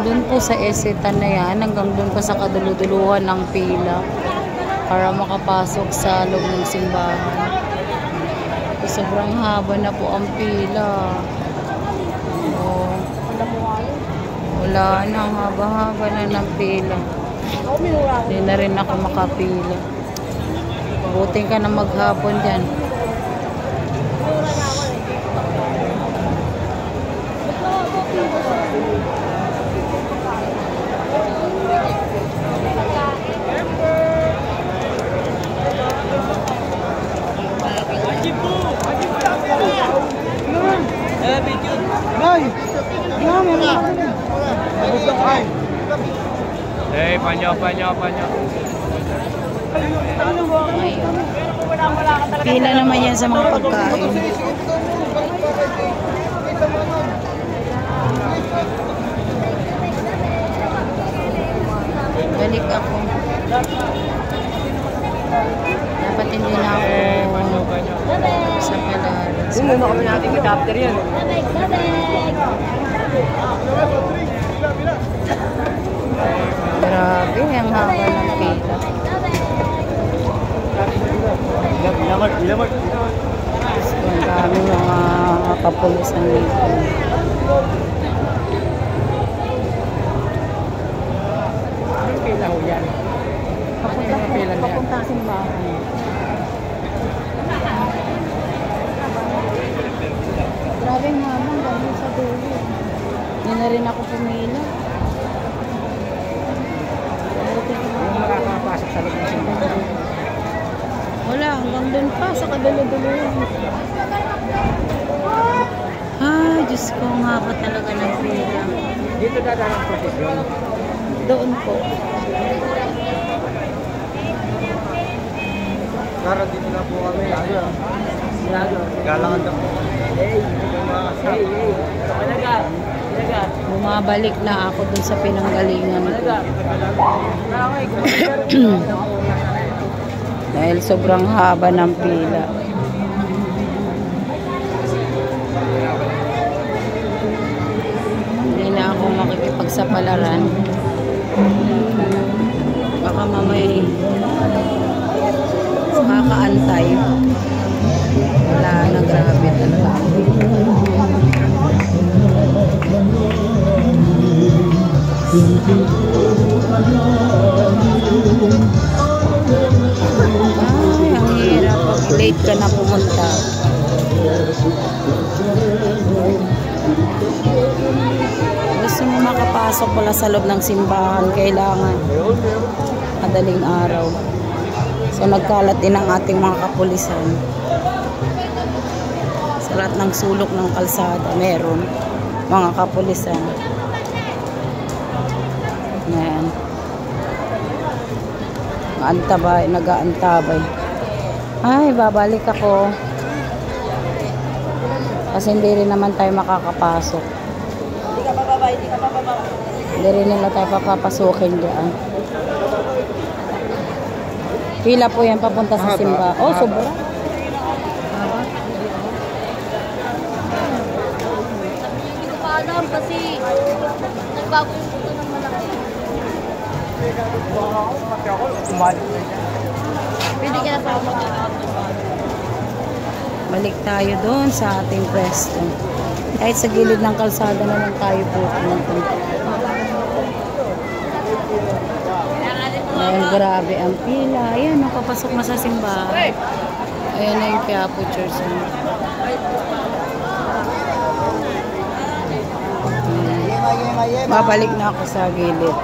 Doon po sa Esitan na yan, hanggang doon pa sa kaduluduluhan ng pila para makapasok sa loob ng simbahan. Sobrang haba na po ang pila. Oh, wala na, haba-haba na ng pila. Hindi na rin ako makapila. Buting ka na maghapon dyan. Panyo. Pila naman yan sa mga pagkain. Balik ako. Dapat hindi na ako sa Palaras. Muna kami natin i-capture yan. Grabe, ang haba ng pila. Ang dami mga kapulisan dito. Anong pila ho yan? Papunta simbahan. Grabe ang habang dami sa dulo. Hindi na rin ako pumila. Yung makakapasok sa loob ng simbahan. Wala, hanggang doon pa sa kadulo-dulo. Ay, Diyos ko, nga pa talaga ng pila. Dito dadaan ang prosesyon. Doon po. Tara, dito na po kami. Galangan na po. Hey. Bumabalik na ako dun sa pinanggalingan ko. Dahil sobrang haba ng pila. Hindi na ako makikipagsapalaran. Baka mamay kakaantay. Wala na, grabe talaga. Ay, ang hirap pag late ka na pumunta. Gusto mo makapasok pala sa loob ng simbahan, kailangan madaling araw. So nagkalat din ang ating mga kapulisan. Sa lahat ng sulok ng kalsada meron mga kapulisan. Ayan. Nag-aantabay. Ay, babalik ako. Kasi hindi rin naman tayo makakapasok. Hindi rin nila tayo papapasukin dyan. Pila po yan papunta sa simba. Oh, sobra. Hindi ko pa alam kasi nagbago yung puto ng malaki. Pwede ka na pa Balik tayo doon sa ating pwesto. Kahit sa gilid ng kalsada naman tayo po. Dahil grabe ang pila. Ayan, nakapasok na sa simbahan. Ayan na yung Quiapo Church. Babalik na ako sa gilid.